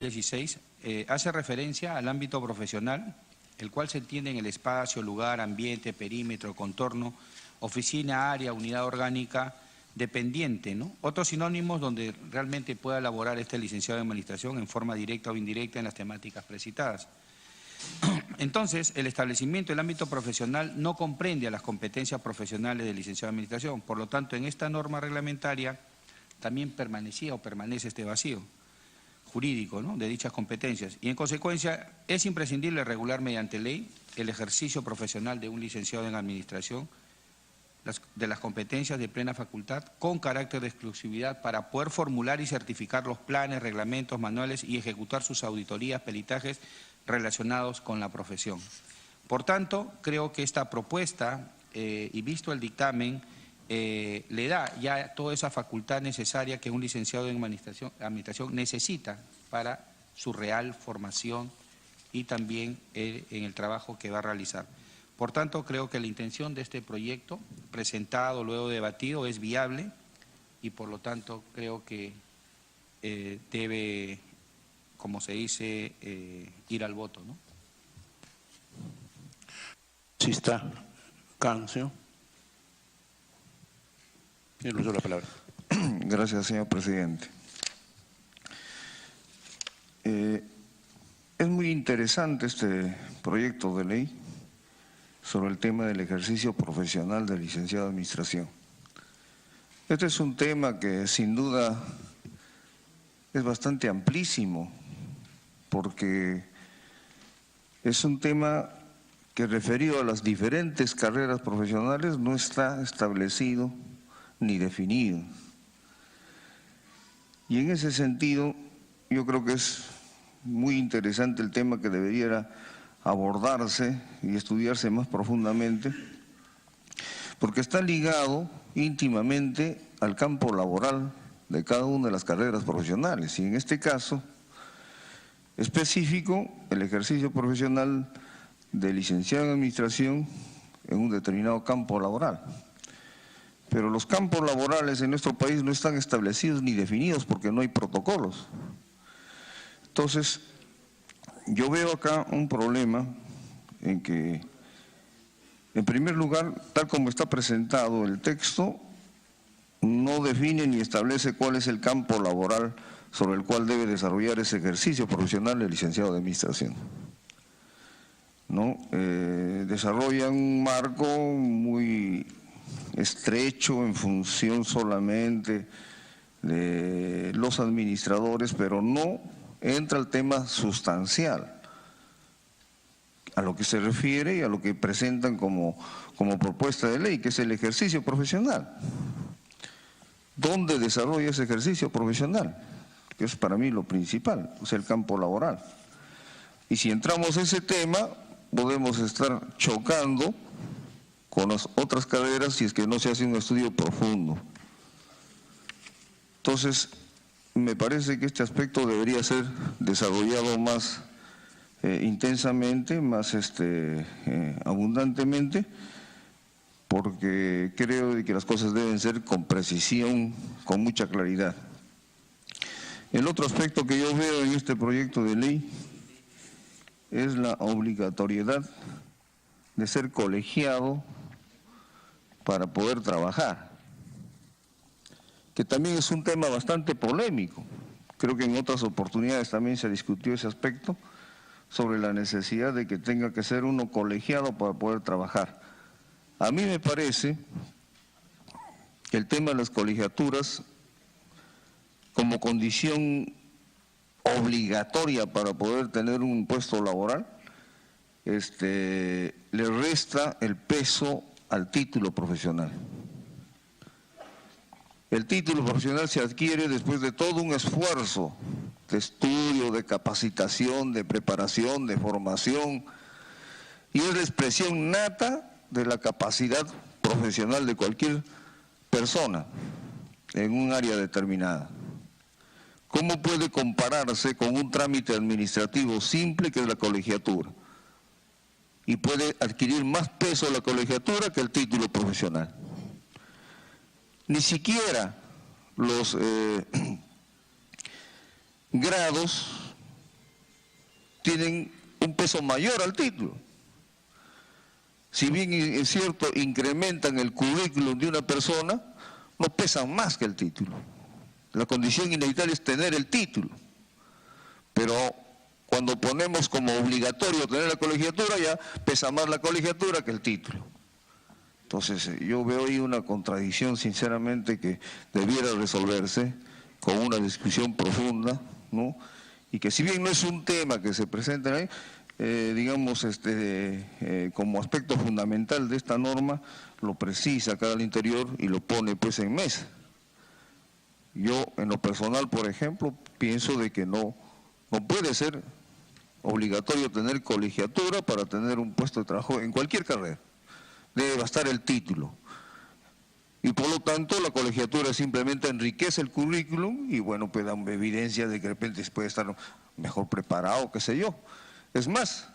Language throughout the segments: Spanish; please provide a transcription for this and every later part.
16 hace referencia al ámbito profesional, el cual se entiende en el espacio, lugar, ambiente, perímetro, contorno, oficina, área, unidad orgánica, dependiente, ¿no? Otros sinónimos donde realmente pueda elaborar este licenciado en administración en forma directa o indirecta en las temáticas precitadas. Entonces, el establecimiento del ámbito profesional no comprende a las competencias profesionales del licenciado en administración. Por lo tanto, en esta norma reglamentaria también permanecía o permanece este vacío jurídico, ¿no?, de dichas competencias. Y en consecuencia, es imprescindible regular mediante ley el ejercicio profesional de un licenciado en administración de las competencias de plena facultad con carácter de exclusividad para poder formular y certificar los planes, reglamentos, manuales y ejecutar sus auditorías, peritajes relacionados con la profesión. Por tanto, creo que esta propuesta, y visto el dictamen, le da ya toda esa facultad necesaria que un licenciado en administración necesita para su real formación y también en el trabajo que va a realizar. Por tanto, creo que la intención de este proyecto, presentado, luego debatido, es viable y por lo tanto creo que debe, como se dice, ir al voto, ¿no? Sí está. Cancio. Tiene la palabra. Gracias, señor presidente. Es muy interesante este proyecto de ley sobre el tema del ejercicio profesional del licenciado de administración. Este es un tema que sin duda es bastante amplísimo, porque es un tema que referido a las diferentes carreras profesionales no está establecido ni definido. Y en ese sentido, yo creo que es muy interesante el tema que debería abordarse y estudiarse más profundamente, porque está ligado íntimamente al campo laboral de cada una de las carreras profesionales, y en este caso específico, el ejercicio profesional de licenciado en administración en un determinado campo laboral. Pero los campos laborales en nuestro país no están establecidos ni definidos porque no hay protocolos. Entonces, yo veo acá un problema en que, en primer lugar, tal como está presentado el texto, no define ni establece cuál es el campo laboral sobre el cual debe desarrollar ese ejercicio profesional del licenciado de administración, ¿no? Desarrolla un marco muy estrecho en función solamente de los administradores, pero no entra el tema sustancial a lo que se refiere y a lo que presentan como propuesta de ley, que es el ejercicio profesional. ¿Dónde desarrolla ese ejercicio profesional? Que es para mí lo principal, o sea, el campo laboral. Y si entramos a ese tema, podemos estar chocando con las otras carreras si es que no se hace un estudio profundo. Entonces, me parece que este aspecto debería ser desarrollado más intensamente, más abundantemente, porque creo que las cosas deben ser con precisión, con mucha claridad. El otro aspecto que yo veo en este proyecto de ley es la obligatoriedad de ser colegiado para poder trabajar, que también es un tema bastante polémico. Creo que en otras oportunidades también se discutió ese aspecto sobre la necesidad de que tenga que ser uno colegiado para poder trabajar. A mí me parece que el tema de las colegiaturas como condición obligatoria para poder tener un puesto laboral, le resta el peso al título profesional. El título profesional se adquiere después de todo un esfuerzo de estudio, de capacitación, de preparación, de formación, y es la expresión nata de la capacidad profesional de cualquier persona en un área determinada. ¿Cómo puede compararse con un trámite administrativo simple que es la colegiatura? Y puede adquirir más peso la colegiatura que el título profesional. Ni siquiera los grados tienen un peso mayor al título. Si bien es cierto, incrementan el currículum de una persona, no pesan más que el título. La condición inevitable es tener el título, pero cuando ponemos como obligatorio tener la colegiatura, ya pesa más la colegiatura que el título. Entonces, yo veo ahí una contradicción, sinceramente, que debiera resolverse con una discusión profunda, ¿no? Y que si bien no es un tema que se presenta ahí, digamos, como aspecto fundamental de esta norma, lo precisa acá al interior y lo pone pues en mesa. Yo, en lo personal, por ejemplo, pienso de que no puede ser obligatorio tener colegiatura para tener un puesto de trabajo en cualquier carrera. Debe bastar el título. Y por lo tanto, la colegiatura simplemente enriquece el currículum y, bueno, pues da una evidencia de que de repente puede estar mejor preparado, qué sé yo. Es más,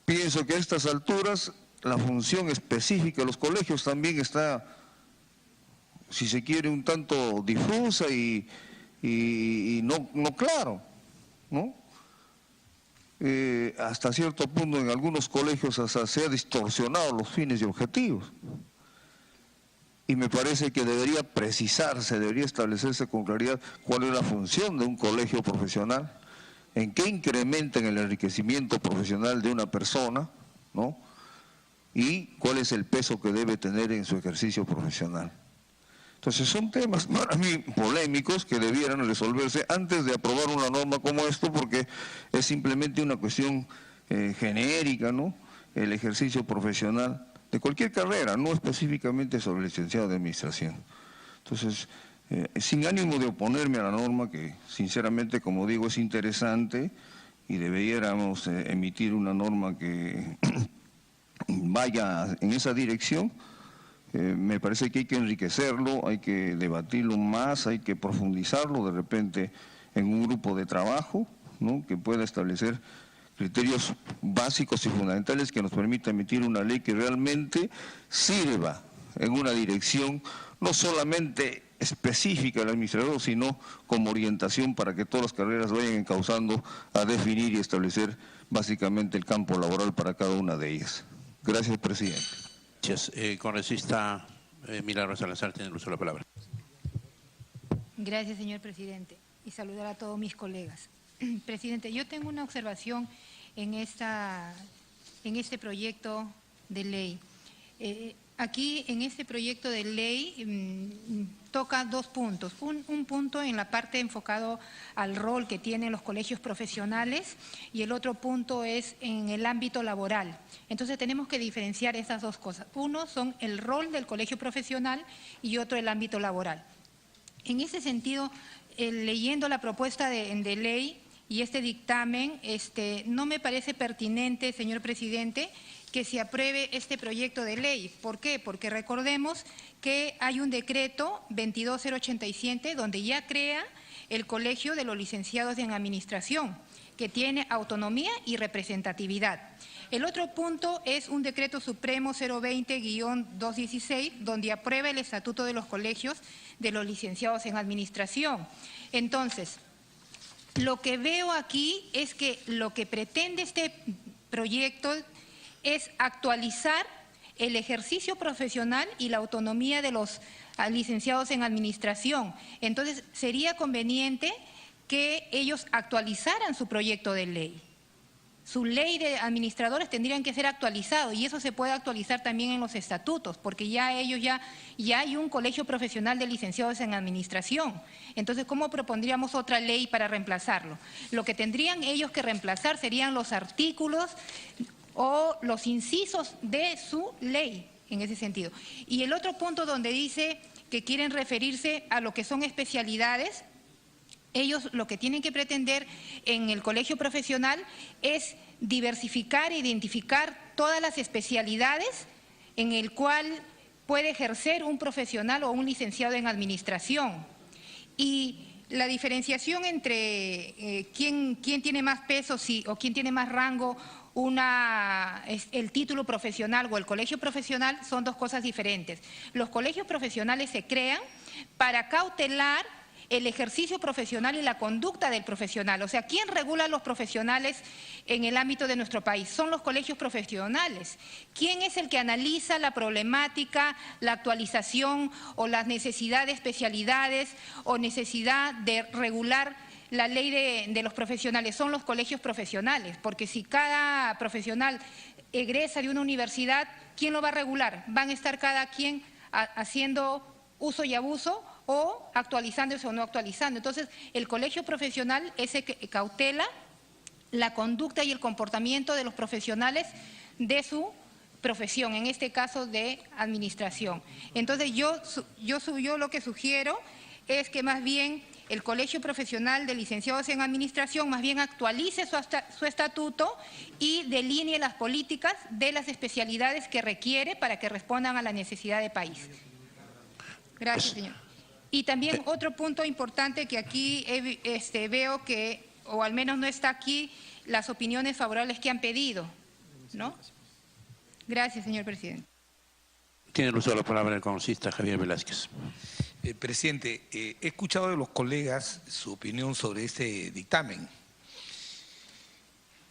pienso que a estas alturas la función específica de los colegios también está, si se quiere, un tanto difusa y no claro, ¿no? Hasta cierto punto en algunos colegios hasta se ha distorsionado los fines y objetivos. Y me parece que debería precisarse, debería establecerse con claridad cuál es la función de un colegio profesional, en qué incrementa en el enriquecimiento profesional de una persona, ¿no? Y cuál es el peso que debe tener en su ejercicio profesional. Entonces son temas para mí polémicos que debieran resolverse antes de aprobar una norma como esto, porque es simplemente una cuestión genérica, ¿no? El ejercicio profesional de cualquier carrera, no específicamente sobre licenciado de administración. Entonces, sin ánimo de oponerme a la norma, que sinceramente, como digo, es interesante y deberíamos emitir una norma que vaya en esa dirección, me parece que hay que enriquecerlo, hay que debatirlo más, hay que profundizarlo de repente en un grupo de trabajo, ¿no? Que pueda establecer criterios básicos y fundamentales que nos permita emitir una ley que realmente sirva en una dirección no solamente específica del administrador, sino como orientación para que todas las carreras vayan encauzando a definir y establecer básicamente el campo laboral para cada una de ellas. Gracias, presidente. Gracias. Congresista Milagros Salazar, tiene el uso de la palabra. Gracias, señor presidente, y saludar a todos mis colegas. Presidente, yo tengo una observación en este proyecto de ley. Aquí, en este proyecto de ley, toca dos puntos. Un punto en la parte enfocado al rol que tienen los colegios profesionales y el otro punto es en el ámbito laboral. Entonces tenemos que diferenciar esas dos cosas. Uno son el rol del colegio profesional y otro el ámbito laboral. En ese sentido, leyendo la propuesta de ley y este dictamen, no me parece pertinente, señor presidente, que se apruebe este proyecto de ley. ¿Por qué? Porque recordemos que hay un decreto 22087 donde ya crea el Colegio de los Licenciados en Administración, que tiene autonomía y representatividad. El otro punto es un decreto supremo 020-216, donde aprueba el Estatuto de los Colegios de los Licenciados en Administración. Entonces, lo que veo aquí es que lo que pretende este proyecto es actualizar el ejercicio profesional y la autonomía de los licenciados en administración. Entonces, sería conveniente que ellos actualizaran su proyecto de ley. Su ley de administradores tendrían que ser actualizados y eso se puede actualizar también en los estatutos, porque ya hay un colegio profesional de licenciados en administración. Entonces, ¿cómo propondríamos otra ley para reemplazarlo? Lo que tendrían ellos que reemplazar serían los artículos o los incisos de su ley, en ese sentido. Y el otro punto donde dice que quieren referirse a lo que son especialidades, ellos lo que tienen que pretender en el colegio profesional es diversificar e identificar todas las especialidades en el cual puede ejercer un profesional o un licenciado en administración. Y la diferenciación entre quién tiene más peso o quién tiene más rango, el título profesional o el colegio profesional son dos cosas diferentes. Los colegios profesionales se crean para cautelar el ejercicio profesional y la conducta del profesional. O sea, ¿quién regula a los profesionales en el ámbito de nuestro país? Son los colegios profesionales. ¿Quién es el que analiza la problemática, la actualización o las necesidades de especialidades o necesidad de regular la ley de los profesionales? Son los colegios profesionales, porque si cada profesional egresa de una universidad, ¿quién lo va a regular? Van a estar cada quien haciendo uso y abuso o actualizándose o no actualizando. Entonces, el colegio profesional es el que cautela la conducta y el comportamiento de los profesionales de su profesión, en este caso de administración. Entonces, yo lo que sugiero es que más bien el Colegio Profesional de Licenciados en Administración más bien actualice su estatuto y delinee las políticas de las especialidades que requiere para que respondan a la necesidad de país. Gracias, señor. Y también otro punto importante que aquí veo que, o al menos no está aquí, las opiniones favorables que han pedido, ¿no? Gracias, señor presidente. Tiene el uso de la palabra el congresista Javier Velázquez. Presidente, he escuchado de los colegas su opinión sobre este dictamen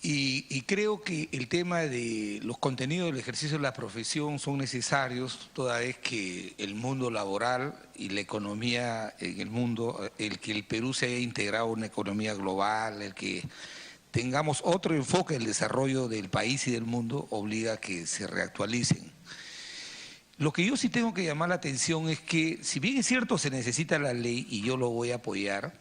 y creo que el tema de los contenidos del ejercicio de la profesión son necesarios toda vez que el mundo laboral y la economía en el mundo, el que el Perú se haya integrado a una economía global, el que tengamos otro enfoque del desarrollo del país y del mundo obliga a que se reactualicen. Lo que yo sí tengo que llamar la atención es que, si bien es cierto se necesita la ley y yo lo voy a apoyar,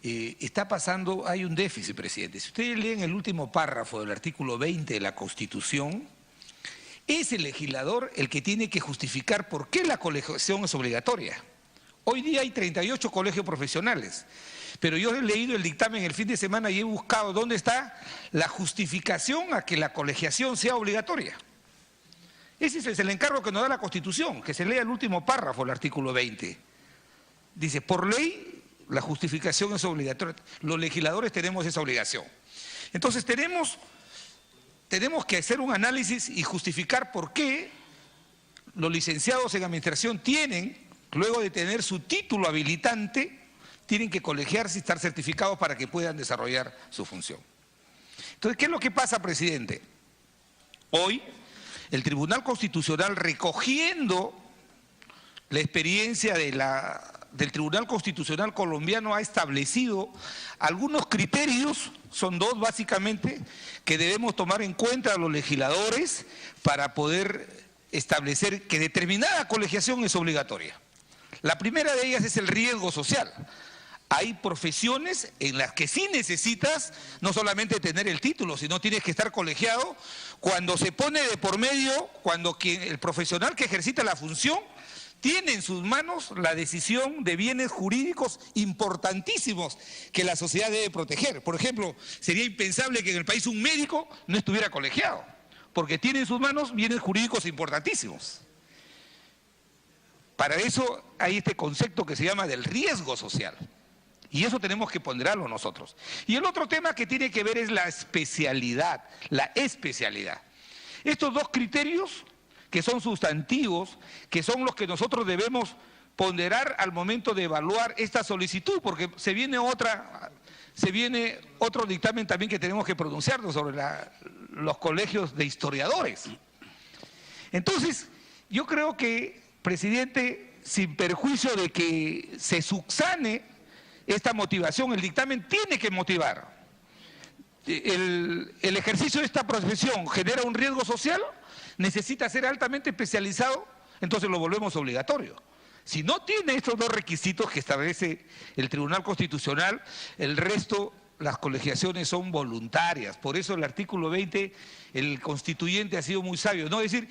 está pasando, hay un déficit, presidente. Si ustedes leen el último párrafo del artículo 20 de la Constitución, es el legislador el que tiene que justificar por qué la colegiación es obligatoria. Hoy día hay 38 colegios profesionales, pero yo he leído el dictamen el fin de semana y he buscado dónde está la justificación a que la colegiación sea obligatoria. Ese es el encargo que nos da la Constitución, que se lea el último párrafo del artículo 20. Dice, por ley, la justificación es obligatoria. Los legisladores tenemos esa obligación. Entonces tenemos que hacer un análisis y justificar por qué los licenciados en administración tienen, luego de tener su título habilitante, tienen que colegiarse y estar certificados para que puedan desarrollar su función. Entonces, ¿qué es lo que pasa, presidente? Hoy, el Tribunal Constitucional, recogiendo la experiencia del Tribunal Constitucional colombiano, ha establecido algunos criterios, son dos básicamente, que debemos tomar en cuenta los legisladores para poder establecer que determinada colegiación es obligatoria. La primera de ellas es el riesgo social. Hay profesiones en las que sí necesitas no solamente tener el título, sino tienes que estar colegiado cuando se pone de por medio, cuando el profesional que ejercita la función tiene en sus manos la decisión de bienes jurídicos importantísimos que la sociedad debe proteger. Por ejemplo, sería impensable que en el país un médico no estuviera colegiado, porque tiene en sus manos bienes jurídicos importantísimos. Para eso hay este concepto que se llama del riesgo social. Y eso tenemos que ponderarlo nosotros. Y el otro tema que tiene que ver es la especialidad, la especialidad. Estos dos criterios que son sustantivos, que son los que nosotros debemos ponderar al momento de evaluar esta solicitud, porque se viene otro dictamen también que tenemos que pronunciarnos sobre los colegios de historiadores. Entonces, yo creo que, presidente, sin perjuicio de que se subsane esta motivación, el dictamen tiene que motivar. El ejercicio de esta profesión genera un riesgo social, necesita ser altamente especializado, entonces lo volvemos obligatorio. Si no tiene estos dos requisitos que establece el Tribunal Constitucional, el resto, las colegiaciones son voluntarias. Por eso el artículo 20, el constituyente ha sido muy sabio, no decir,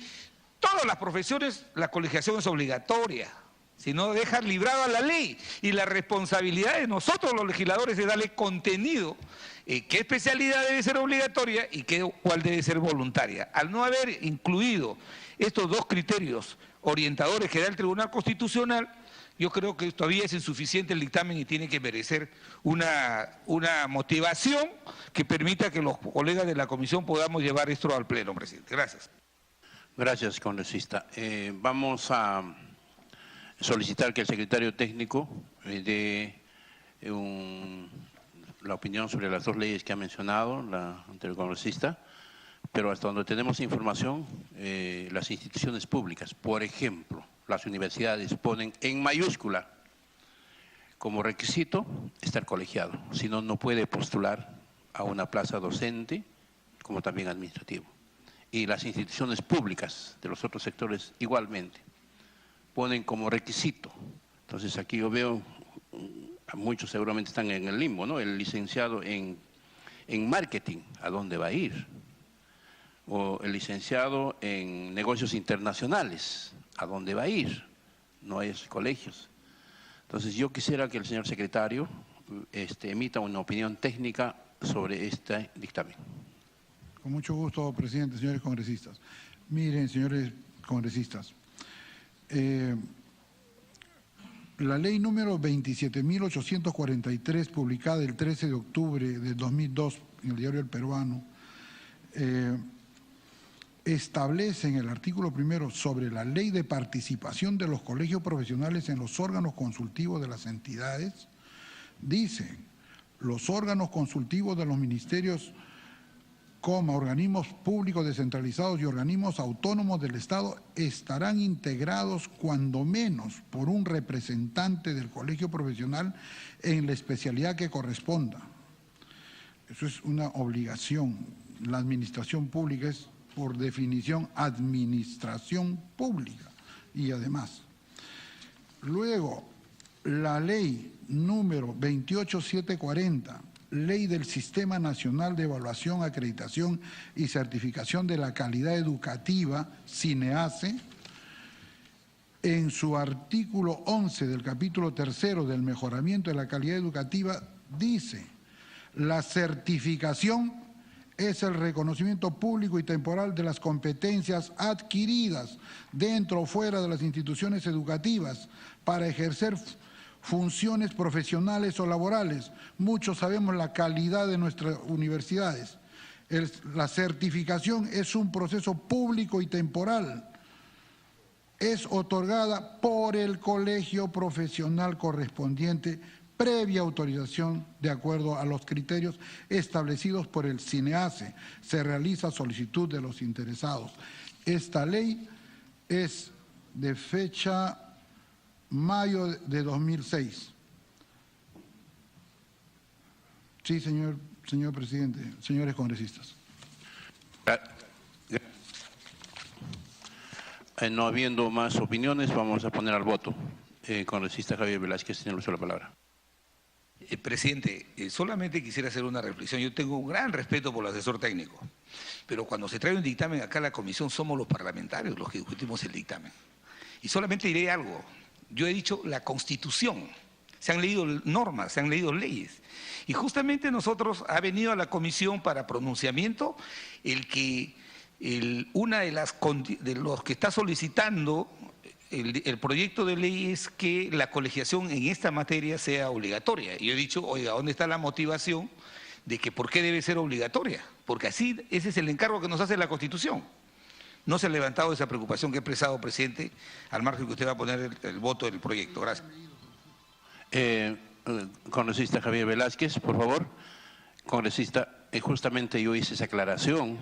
todas las profesiones la colegiación es obligatoria, sino dejar librado a la ley, y la responsabilidad de nosotros los legisladores es darle contenido, qué especialidad debe ser obligatoria y cuál debe ser voluntaria. Al no haber incluido estos dos criterios orientadores que da el Tribunal Constitucional, yo creo que todavía es insuficiente el dictamen y tiene que merecer una motivación que permita que los colegas de la comisión podamos llevar esto al pleno, presidente. Gracias. Gracias, congresista. Vamos a solicitar que el secretario técnico dé la opinión sobre las dos leyes que ha mencionado la anterior congresista, pero hasta donde tenemos información, las instituciones públicas, por ejemplo, las universidades ponen en mayúscula como requisito estar colegiado, si no, no puede postular a una plaza docente como también administrativo. Y las instituciones públicas de los otros sectores igualmente ponen como requisito. Entonces aquí yo veo, a muchos seguramente están en el limbo, ¿no? El licenciado en marketing, ¿a dónde va a ir? O el licenciado en negocios internacionales, ¿a dónde va a ir? No hay colegios. Entonces yo quisiera que el señor secretario emita una opinión técnica sobre este dictamen. Con mucho gusto, presidente, señores congresistas. Miren, señores congresistas, la ley número 27.843, publicada el 13 de octubre del 2002 en el Diario El Peruano, establece en el artículo 1 sobre la ley de participación de los colegios profesionales en los órganos consultivos de las entidades, dice, los órganos consultivos de los ministerios, organismos públicos descentralizados y organismos autónomos del Estado estarán integrados cuando menos por un representante del colegio profesional en la especialidad que corresponda. Eso es una obligación. La administración pública es, por definición, administración pública y además. Luego, la ley número 28740, Ley del Sistema Nacional de Evaluación, Acreditación y Certificación de la Calidad Educativa, SINEACE, en su artículo 11 del capítulo 3 del mejoramiento de la calidad educativa, dice, la certificación es el reconocimiento público y temporal de las competencias adquiridas dentro o fuera de las instituciones educativas para ejercer funciones profesionales o laborales. Muchos sabemos la calidad de nuestras universidades. La certificación es un proceso público y temporal. Es otorgada por el colegio profesional correspondiente previa autorización de acuerdo a los criterios establecidos por el SINEACE. Se realiza solicitud de los interesados. Esta ley es de fecha mayo de 2006. Sí, señor presidente, señores congresistas. No habiendo más opiniones, vamos a poner al voto. Congresista Javier Velázquez tiene el uso de la palabra. Presidente, solamente quisiera hacer una reflexión. Yo tengo un gran respeto por el asesor técnico, pero cuando se trae un dictamen acá a la comisión somos los parlamentarios los que discutimos el dictamen. Y solamente diré algo. Yo he dicho la Constitución, se han leído normas, se han leído leyes. Y justamente nosotros ha venido a la comisión para pronunciamiento una de los que está solicitando el proyecto de ley es que la colegiación en esta materia sea obligatoria. Y yo he dicho, oiga, ¿dónde está la motivación de que por qué debe ser obligatoria? Porque así ese es el encargo que nos hace la Constitución. No se ha levantado esa preocupación que he expresado, presidente, al margen que usted va a poner el voto del proyecto. Gracias. Congresista Javier Velázquez, por favor. Congresista, justamente yo hice esa aclaración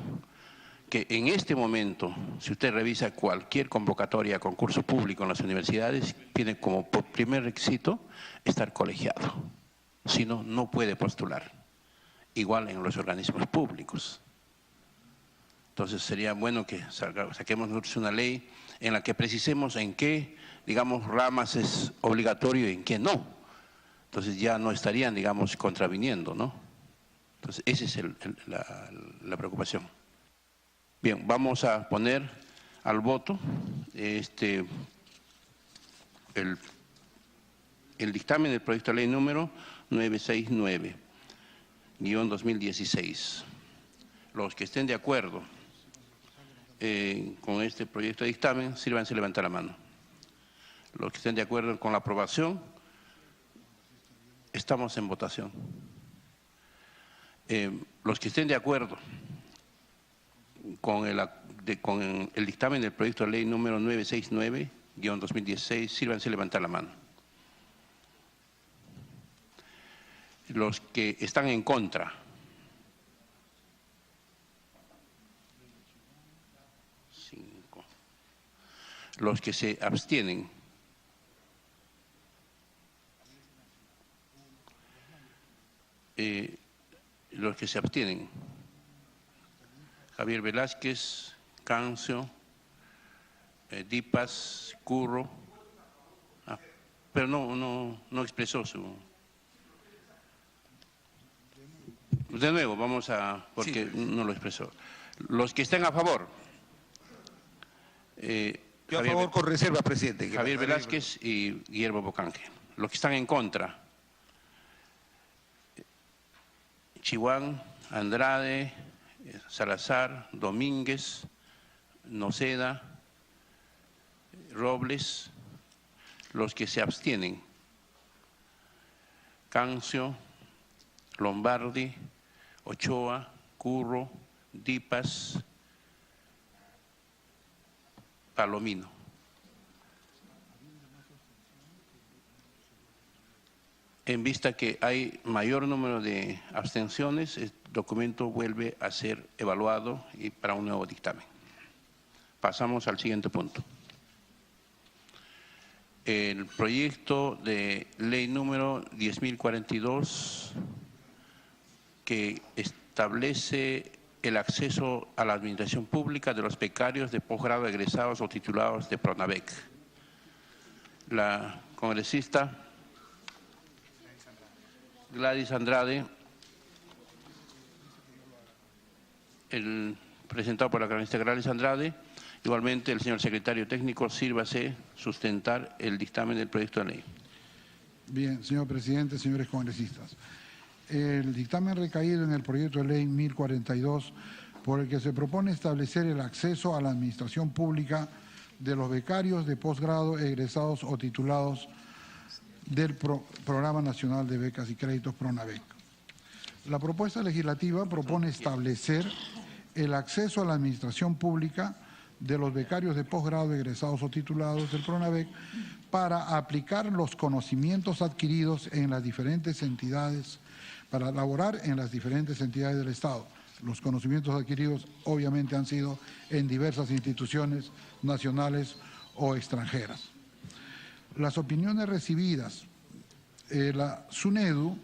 que en este momento, si usted revisa cualquier convocatoria a concurso público en las universidades, tiene como primer requisito estar colegiado. Si no, no puede postular. Igual en los organismos públicos. Entonces sería bueno que saquemos nosotros una ley en la que precisemos en qué, digamos, ramas es obligatorio y en qué no. Entonces ya no estarían, digamos, contraviniendo, ¿no? Entonces esa es la preocupación. Bien, vamos a poner al voto el dictamen del proyecto de ley número 969-2016. Los que estén de acuerdo con este proyecto de dictamen, sírvanse a levantar la mano. Los que estén de acuerdo con la aprobación, estamos en votación. Los que estén de acuerdo con el dictamen del proyecto de ley número 969-2016, sírvanse a levantar la mano. Los que están en contra. Los que se abstienen. Los que se abstienen. Javier Velázquez, Cancio, Dipas, Curro. Pero no expresó su... De nuevo, vamos a... porque sí, no lo expresó. Los que están a favor. Yo a favor con reserva, presidente. Javier Velázquez y Guillermo Bocángel. Los que están en contra. Chihuán, Andrade, Salazar, Domínguez, Noceda, Robles. Los que se abstienen. Cancio, Lombardi, Ochoa, Curro, Dipas, Palomino. En vista que hay mayor número de abstenciones, el documento vuelve a ser evaluado y para un nuevo dictamen. Pasamos al siguiente punto. El proyecto de ley número 10.042 que establece el acceso a la administración pública de los becarios de posgrado egresados o titulados de PRONAVEC. La congresista Gladys Andrade, presentado por la congresista Gladys Andrade. Igualmente, el señor secretario técnico, sírvase sustentar el dictamen del proyecto de ley. Bien, señor presidente, señores congresistas. El dictamen recaído en el proyecto de ley 1042, por el que se propone establecer el acceso a la administración pública de los becarios de posgrado egresados o titulados del Programa Nacional de Becas y Créditos PRONAVEC. La propuesta legislativa propone establecer el acceso a la administración pública de los becarios de posgrado egresados o titulados del PRONAVEC para aplicar los conocimientos adquiridos en las diferentes entidades, para laborar en las diferentes entidades del Estado. Los conocimientos adquiridos obviamente han sido en diversas instituciones nacionales o extranjeras. Las opiniones recibidas, la SUNEDU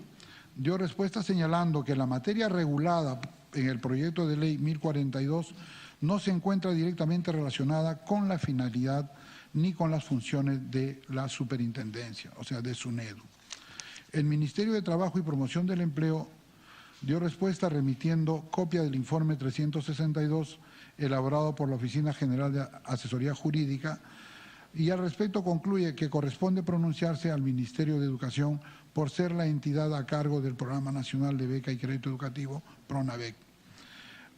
dio respuesta señalando que la materia regulada en el proyecto de ley 1042 no se encuentra directamente relacionada con la finalidad ni con las funciones de la superintendencia, o sea, de SUNEDU. El Ministerio de Trabajo y Promoción del Empleo dio respuesta remitiendo copia del informe 362 elaborado por la Oficina General de Asesoría Jurídica y al respecto concluye que corresponde pronunciarse al Ministerio de Educación por ser la entidad a cargo del Programa Nacional de Beca y Crédito Educativo, PRONAVEC.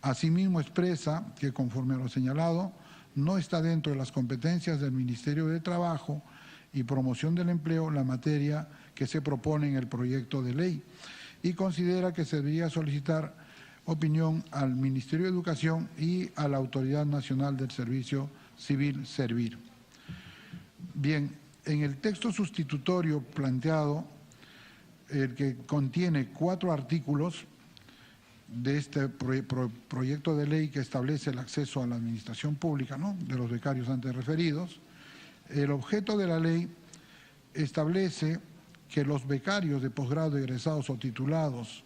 Asimismo expresa que conforme a lo señalado no está dentro de las competencias del Ministerio de Trabajo y Promoción del Empleo la materia que se propone en el proyecto de ley y considera que se debería solicitar opinión al Ministerio de Educación y a la Autoridad Nacional del Servicio Civil Servir. Bien, en el texto sustitutorio planteado, el que contiene 4 artículos de este proyecto de ley que establece el acceso a la administración pública, ¿no?, de los becarios antes referidos, el objeto de la ley establece que los becarios de posgrado egresados o titulados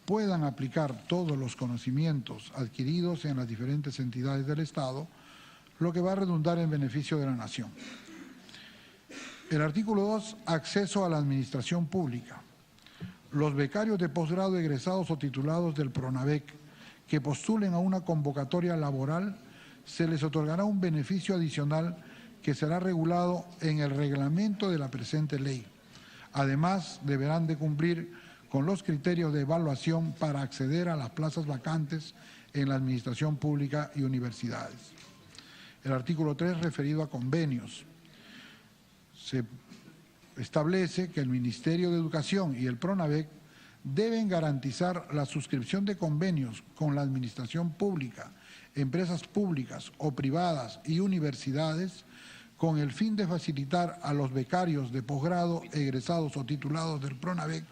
puedan aplicar todos los conocimientos adquiridos en las diferentes entidades del Estado, lo que va a redundar en beneficio de la nación. El artículo 2, acceso a la administración pública. Los becarios de posgrado egresados o titulados del PRONAVEC que postulen a una convocatoria laboral se les otorgará un beneficio adicional que será regulado en el reglamento de la presente ley. Además, deberán de cumplir con los criterios de evaluación para acceder a las plazas vacantes en la administración pública y universidades. El artículo 3, referido a convenios. Se establece que el Ministerio de Educación y el PRONAVEC deben garantizar la suscripción de convenios con la administración pública, empresas públicas o privadas y universidades con el fin de facilitar a los becarios de posgrado, egresados o titulados del PRONAVEC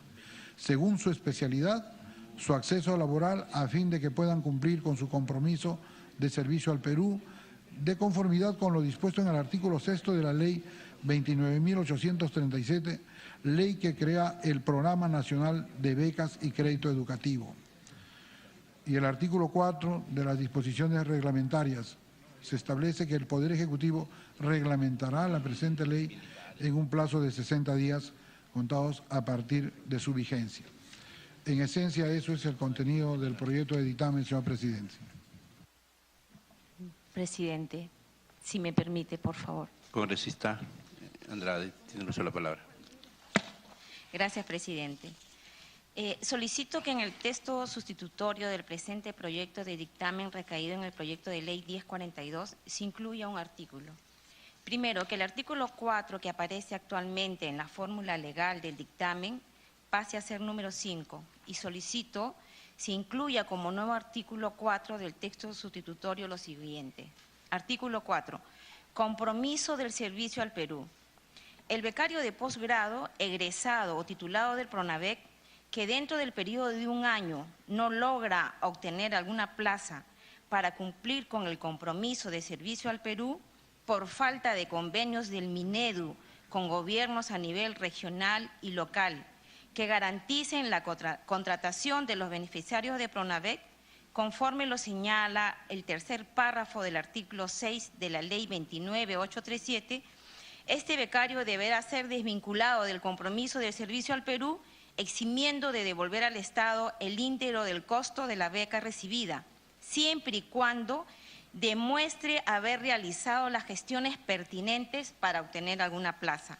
según su especialidad, su acceso laboral a fin de que puedan cumplir con su compromiso de servicio al Perú, de conformidad con lo dispuesto en el artículo 6 de la Ley 29.837, ley que crea el Programa Nacional de Becas y Crédito Educativo. Y el artículo 4 de las disposiciones reglamentarias se establece que el Poder Ejecutivo reglamentará la presente ley en un plazo de 60 días contados a partir de su vigencia. En esencia, eso es el contenido del proyecto de dictamen, señor presidente. Presidente, si me permite, por favor. Congresista Andrade, tiene uso de la palabra. Gracias, presidente. Solicito que en el texto sustitutorio del presente proyecto de dictamen recaído en el proyecto de ley 1042 se incluya un artículo. Primero, que el artículo 4 que aparece actualmente en la fórmula legal del dictamen pase a ser número 5 y solicito se incluya como nuevo artículo 4 del texto sustitutorio lo siguiente. Artículo 4. Compromiso del servicio al Perú. El becario de posgrado, egresado o titulado del PRONAVEC, que dentro del periodo de un año no logra obtener alguna plaza para cumplir con el compromiso de servicio al Perú por falta de convenios del Minedu con gobiernos a nivel regional y local que garanticen la contratación de los beneficiarios de PRONAVEC, conforme lo señala el tercer párrafo del artículo 6 de la Ley 29.837, este becario deberá ser desvinculado del compromiso de servicio al Perú, eximiendo de devolver al Estado el íntegro del costo de la beca recibida, siempre y cuando demuestre haber realizado las gestiones pertinentes para obtener alguna plaza.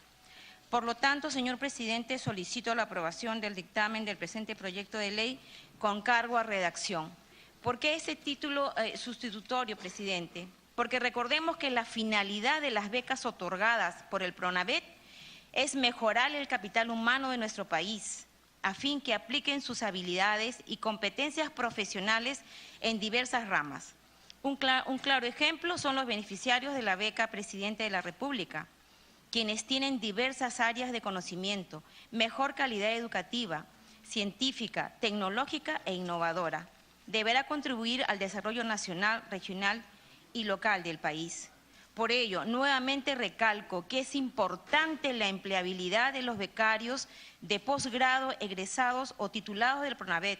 Por lo tanto, señor presidente, solicito la aprobación del dictamen del presente proyecto de ley con cargo a redacción. ¿Por qué ese título sustitutorio, presidente? Porque recordemos que la finalidad de las becas otorgadas por el PRONAVEC es mejorar el capital humano de nuestro país, a fin que apliquen sus habilidades y competencias profesionales en diversas ramas. Un claro ejemplo son los beneficiarios de la beca Presidente de la República, quienes tienen diversas áreas de conocimiento, mejor calidad educativa, científica, tecnológica e innovadora. Deberá contribuir al desarrollo nacional, regional y local del país. Por ello, nuevamente recalco que es importante la empleabilidad de los becarios de posgrado, egresados o titulados del PRONAVEC,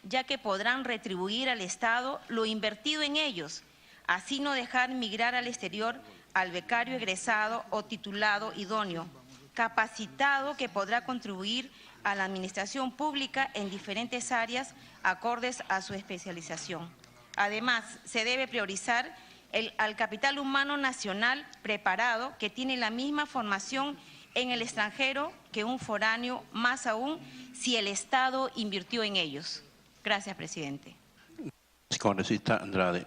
ya que podrán retribuir al Estado lo invertido en ellos, así no dejar migrar al exterior al becario egresado o titulado idóneo, capacitado que podrá contribuir a la administración pública en diferentes áreas acordes a su especialización. Además, se debe priorizar al capital humano nacional preparado que tiene la misma formación en el extranjero que un foráneo, más aún si el Estado invirtió en ellos. Gracias, presidente. Congresista Andrade,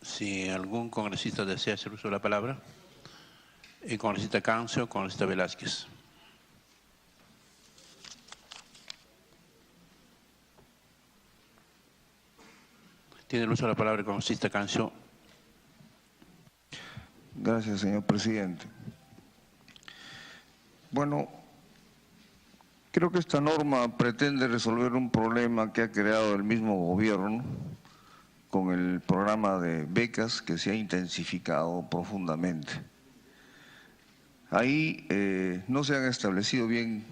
si algún congresista desea hacer uso de la palabra, el congresista Cancio, congresista Velázquez. Tiene el uso de la palabra el congresista Cancio. Gracias, señor presidente. Bueno, creo que esta norma pretende resolver un problema que ha creado el mismo gobierno con el programa de becas que se ha intensificado profundamente. Ahí no se han establecido bien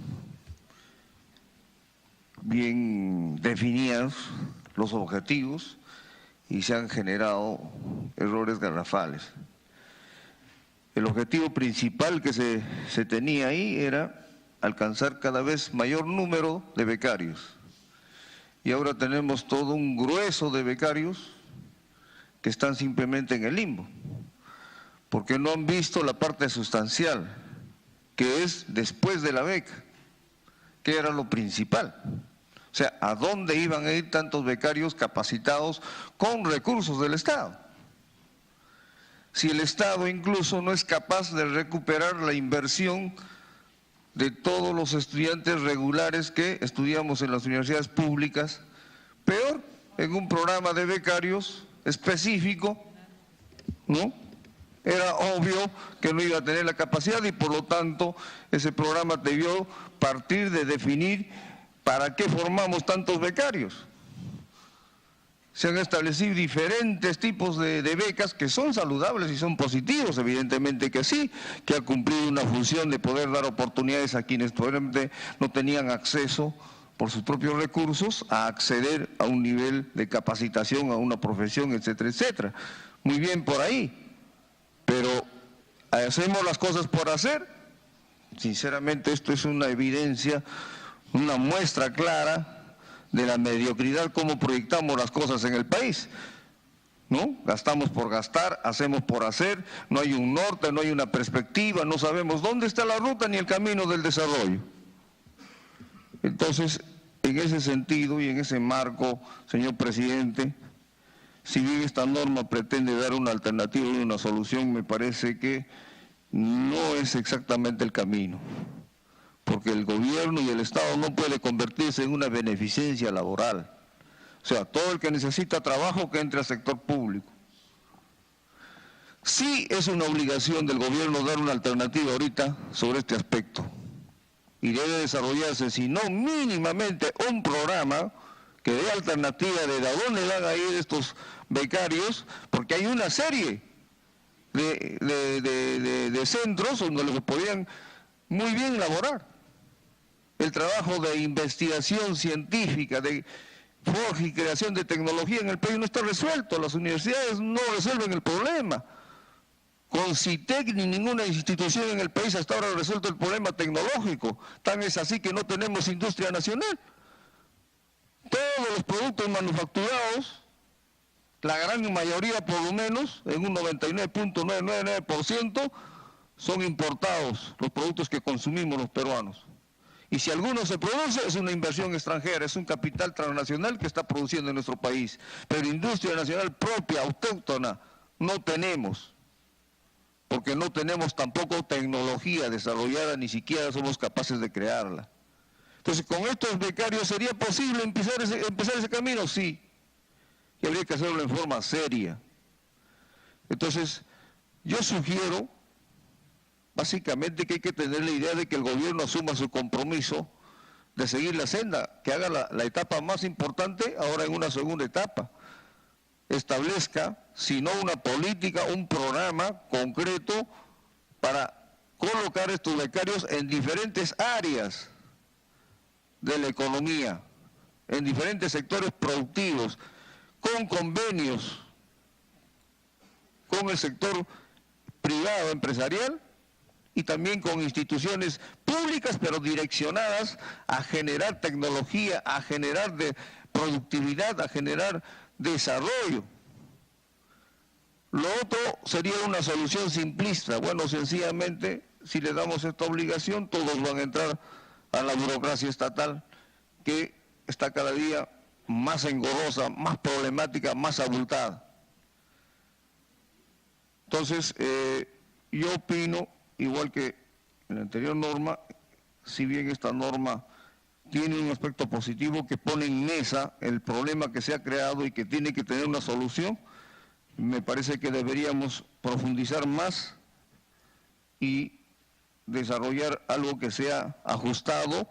definidos los objetivos y se han generado errores garrafales. El objetivo principal que se tenía ahí era alcanzar cada vez mayor número de becarios. Y ahora tenemos todo un grueso de becarios que están simplemente en el limbo, porque no han visto la parte sustancial, que es después de la beca, que era lo principal. O sea, ¿a dónde iban a ir tantos becarios capacitados con recursos del Estado? Si el Estado incluso no es capaz de recuperar la inversión de todos los estudiantes regulares que estudiamos en las universidades públicas, peor, en un programa de becarios específico, ¿no? Era obvio que no iba a tener la capacidad y por lo tanto ese programa debió partir de definir ¿Para qué formamos tantos becarios? Se han establecido diferentes tipos de becas que son saludables y son positivos, evidentemente que sí, que ha cumplido una función de poder dar oportunidades a quienes probablemente no tenían acceso por sus propios recursos a acceder a un nivel de capacitación, a una profesión, etcétera, etcétera. Muy bien por ahí, pero ¿hacemos las cosas por hacer? Sinceramente esto es una evidencia, una muestra clara de la mediocridad, cómo proyectamos las cosas en el país, ¿no? Gastamos por gastar, hacemos por hacer, no hay un norte, no hay una perspectiva, no sabemos dónde está la ruta ni el camino del desarrollo. Entonces, en ese sentido y en ese marco, señor presidente, si bien esta norma pretende dar una alternativa y una solución, me parece que no es exactamente el camino, porque el gobierno y el Estado no puede convertirse en una beneficencia laboral. O sea, todo el que necesita trabajo que entre al sector público. Sí es una obligación del gobierno dar una alternativa ahorita sobre este aspecto. Y debe desarrollarse, si no mínimamente, un programa que dé alternativa de a dónde van a ir estos becarios, porque hay una serie de centros donde los podían muy bien laborar. El trabajo de investigación científica, de forja y creación de tecnología en el país no está resuelto. Las universidades no resuelven el problema. Con CITEC ni ninguna institución en el país hasta ahora ha resuelto el problema tecnológico. Tan es así que no tenemos industria nacional. Todos los productos manufacturados, la gran mayoría por lo menos, en un 99.999%, son importados, los productos que consumimos los peruanos. Y si alguno se produce, es una inversión extranjera, es un capital transnacional que está produciendo en nuestro país. Pero industria nacional propia, autóctona, no tenemos. Porque no tenemos tampoco tecnología desarrollada, ni siquiera somos capaces de crearla. Entonces, con estos becarios, ¿sería posible empezar ese camino? Sí. Y habría que hacerlo en forma seria. Entonces, yo sugiero básicamente que hay que tener la idea de que el gobierno asuma su compromiso de seguir la senda, que haga la etapa más importante ahora en una segunda etapa. Establezca, si no una política, un programa concreto para colocar estos becarios en diferentes áreas de la economía, en diferentes sectores productivos, con convenios con el sector privado empresarial y también con instituciones públicas, pero direccionadas a generar tecnología, a generar productividad, a generar desarrollo. Lo otro sería una solución simplista. Bueno, sencillamente, si le damos esta obligación, todos van a entrar a la burocracia estatal, que está cada día más engorrosa, más problemática, más abultada. Entonces, yo opino, igual que en la anterior norma, si bien esta norma tiene un aspecto positivo que pone en mesa el problema que se ha creado y que tiene que tener una solución, me parece que deberíamos profundizar más y desarrollar algo que sea ajustado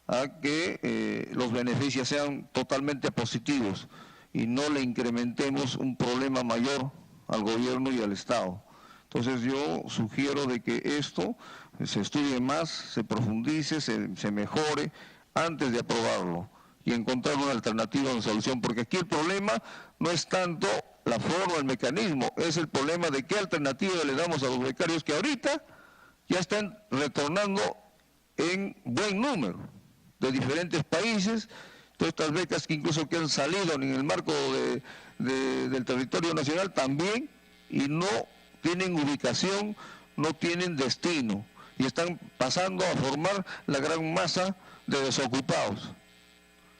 a que los beneficios sean totalmente positivos y no le incrementemos un problema mayor al gobierno y al Estado. Entonces yo sugiero de que esto se estudie más, se profundice, se mejore antes de aprobarlo y encontrar una alternativa, una solución, porque aquí el problema no es tanto la forma, el mecanismo, es el problema de qué alternativa le damos a los becarios que ahorita ya están retornando en buen número de diferentes países, todas estas becas que incluso que han salido en el marco del territorio nacional también y no tienen ubicación, no tienen destino y están pasando a formar la gran masa de desocupados.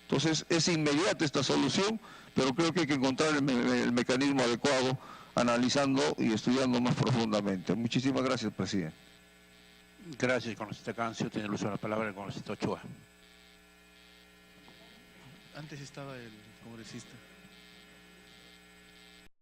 Entonces es inmediata esta solución, pero creo que hay que encontrar el mecanismo adecuado analizando y estudiando más profundamente. Muchísimas gracias, presidente. Gracias, congresista Cancio. Tiene el uso de la palabra el congresista Ochoa. Antes estaba el congresista.